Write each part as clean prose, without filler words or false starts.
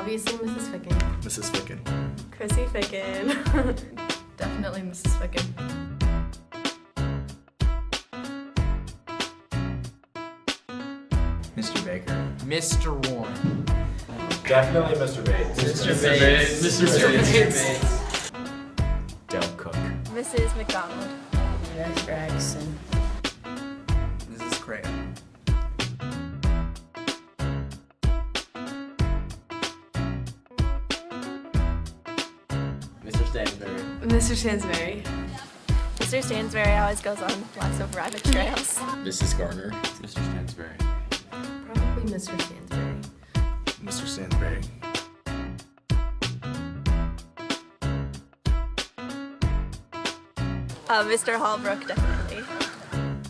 Obviously Mrs. Ficken. Mrs. Ficken. Chrissy Ficken. Definitely Mrs. Ficken. Mr. Baker. Mr. Warren. Definitely Mr. Bates. Mr. Bates. Mr. Bates. Del Cook. Mrs. McDonald. Ms. Gregson. Mrs. Crayon. Mr. Stansberry. Mr. Stansberry. Mr. Stansberry always goes on lots of rabbit trails. Mrs. Garner. Mr. Stansberry. Probably Mr. Stansberry. Mr. Stansberry. Mr. Hallbrook, definitely.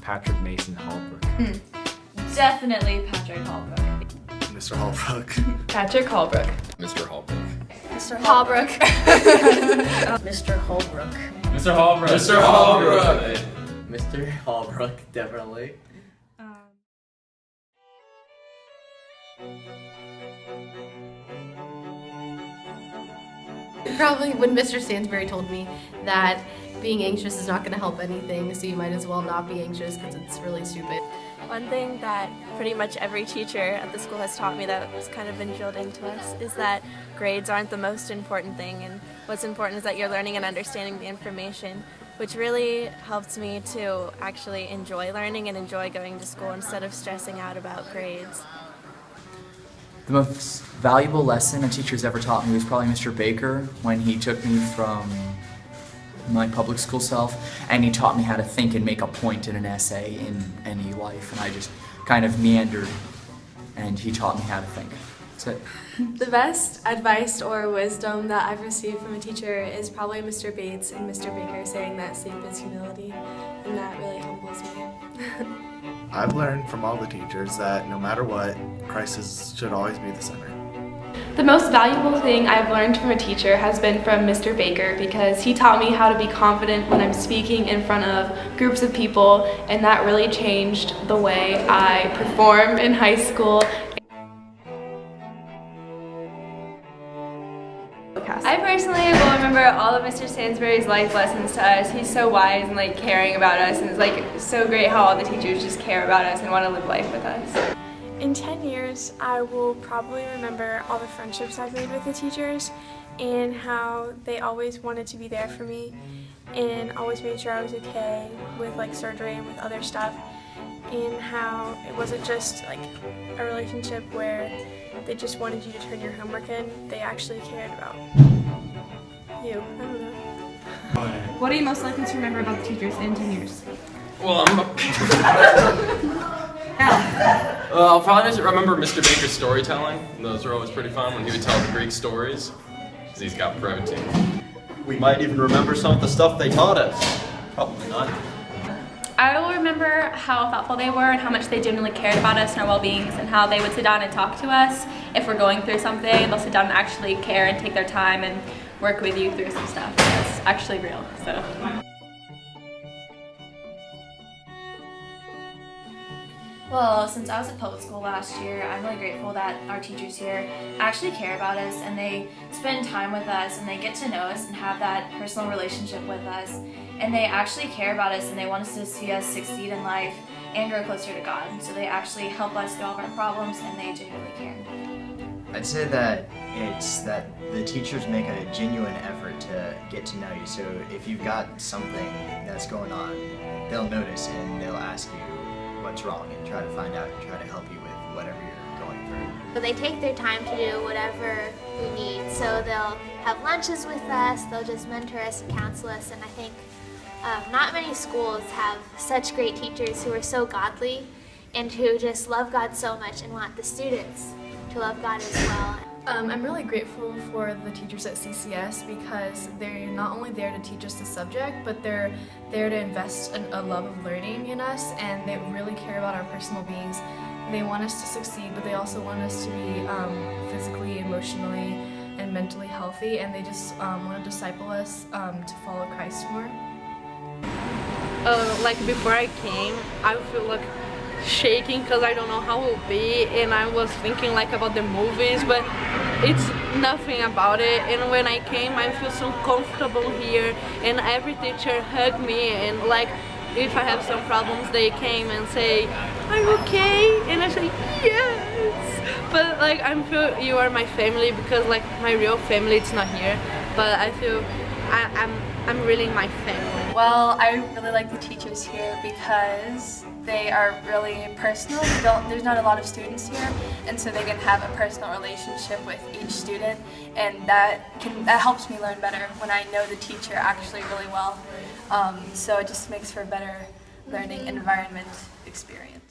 Patrick Mason Hallbrook. Definitely Patrick Hallbrook. Mr. Hallbrook. Patrick Hallbrook. Mr. Hallbrook. Mr. Hallbrook. Mr. Holbrook. Mr. Hallbrook. Mr. Hallbrook. Mr. Hallbrook, definitely. Probably when Mr. Stansberry told me that being anxious is not going to help anything, so you might as well not be anxious because it's really stupid. One thing that pretty much every teacher at the school has taught me that was kind of been drilled into us is that grades aren't the most important thing, and what's important is that you're learning and understanding the information, which really helped me to actually enjoy learning and enjoy going to school instead of stressing out about grades. The most valuable lesson a teacher's ever taught me was probably Mr. Baker when he took me from my public school self and he taught me how to think and make a point in an essay in any life, and I just kind of meandered and he taught me how to think. That's it. The best advice or wisdom that I've received from a teacher is probably Mr. Bates and Mr. Baker saying that sleep is humility, and that really humbles me. I've learned from all the teachers that no matter what, Christ should always be the center. The most valuable thing I've learned from a teacher has been from Mr. Baker, because he taught me how to be confident when I'm speaking in front of groups of people, and that really changed the way I perform in high school. I personally will remember all of Mr. Stansberry's life lessons to us. He's so wise and caring about us, and it's so great how all the teachers just care about us and want to live life with us. In 10 years, I will probably remember all the friendships I've made with the teachers and how they always wanted to be there for me and always made sure I was okay with surgery and with other stuff, and how it wasn't just a relationship where they just wanted you to turn your homework in. They actually cared about you. I don't know. What are you most likely to remember about the teachers in 10 years? Well, I'll probably just remember Mr. Baker's storytelling. Those were always pretty fun when he would tell the Greek stories, because he's got protein. We might even remember some of the stuff they taught us. Probably not. I will remember how thoughtful they were and how much they genuinely cared about us and our well-beings, and how they would sit down and talk to us. If we're going through something, they'll sit down and actually care and take their time and work with you through some stuff that's actually real. So. Well, since I was at public school last year, I'm really grateful that our teachers here actually care about us, and they spend time with us, and they get to know us and have that personal relationship with us, and they actually care about us, and they want us to see us succeed in life and grow closer to God. So they actually help us through all of our problems, and they genuinely care. I'd say that it's that the teachers make a genuine effort to get to know you. So if you've got something that's going on, they'll notice and they'll ask you what's wrong and try to find out and try to help you with whatever you're going through. So they take their time to do whatever we need. So they'll have lunches with us, they'll just mentor us and counsel us, and I think not many schools have such great teachers who are so godly and who just love God so much and want the students to love God as well. I'm really grateful for the teachers at CCS because they're not only there to teach us the subject, but they're there to invest a love of learning in us, and they really care about our personal beings. They want us to succeed, but they also want us to be physically, emotionally, and mentally healthy, and they just want to disciple us to follow Christ more. Before I came, I feel shaking because I don't know how it will be, and I was thinking about the movies, but it's nothing about it, and when I came I feel so comfortable here, and every teacher hugged me, and like if I have some problems they came and say, "Are you okay?" and I say yes. But like I feel you are my family, because like my real family it's not here, but I feel I'm really my family. Well, I really like the teachers here because they are really personal. There's not a lot of students here, and so they can have a personal relationship with each student, and that helps me learn better when I know the teacher actually really well. So it just makes for a better learning environment experience.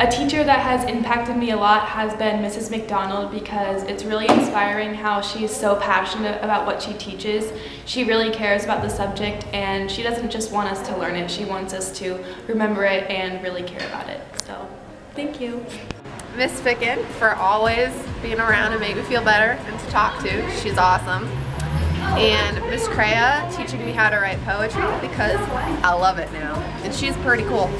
A teacher that has impacted me a lot has been Mrs. McDonald, because it's really inspiring how she's so passionate about what she teaches. She really cares about the subject, and she doesn't just want us to learn it, she wants us to remember it and really care about it. So, thank you. Miss Ficken for always being around and make me feel better and to talk to. She's awesome. And Miss Crea teaching me how to write poetry, because I love it now. And she's pretty cool.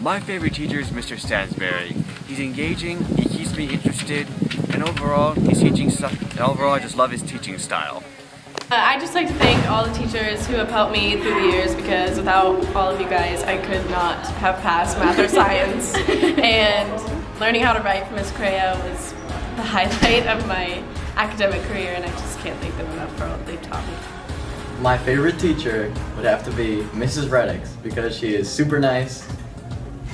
My favorite teacher is Mr. Stansberry. He's engaging, he keeps me interested, and overall, I just love his teaching style. I'd just like to thank all the teachers who have helped me through the years, because without all of you guys, I could not have passed math or science. And learning how to write from Miss Crea was the highlight of my academic career, and I just can't thank them enough for what they've taught me. My favorite teacher would have to be Mrs. Reddix, because she is super nice.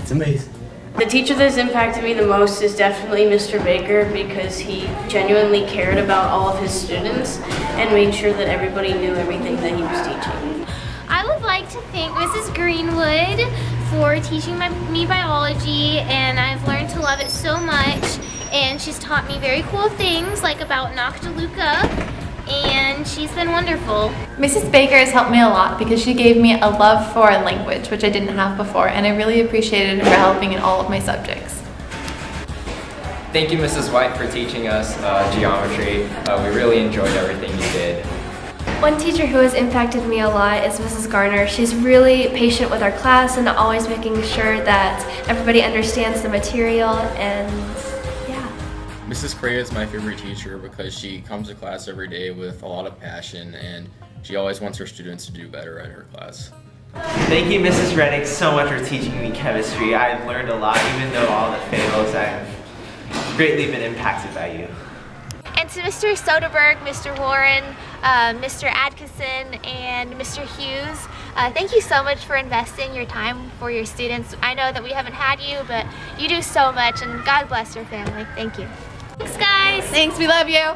It's amazing. The teacher that's impacted me the most is definitely Mr. Baker, because he genuinely cared about all of his students and made sure that everybody knew everything that he was teaching. I would like to thank Mrs. Greenwood for teaching me biology, and I've learned to love it so much, and she's taught me very cool things like about Noctiluca, and she's been wonderful. Mrs. Baker has helped me a lot because she gave me a love for a language, which I didn't have before, and I really appreciated her helping in all of my subjects. Thank you, Mrs. White, for teaching us geometry. We really enjoyed everything you did. One teacher who has impacted me a lot is Mrs. Garner. She's really patient with our class and always making sure that everybody understands the material, and Mrs. Crea is my favorite teacher because she comes to class every day with a lot of passion, and she always wants her students to do better at her class. Thank you, Mrs. Reddix, so much for teaching me chemistry. I've learned a lot, even though all the fails, I've greatly been impacted by you. And to Mr. Soderberg, Mr. Warren, Mr. Adkison, and Mr. Hughes, thank you so much for investing your time for your students. I know that we haven't had you, but you do so much, and God bless your family. Thank you. Thanks, guys. Thanks, we love you.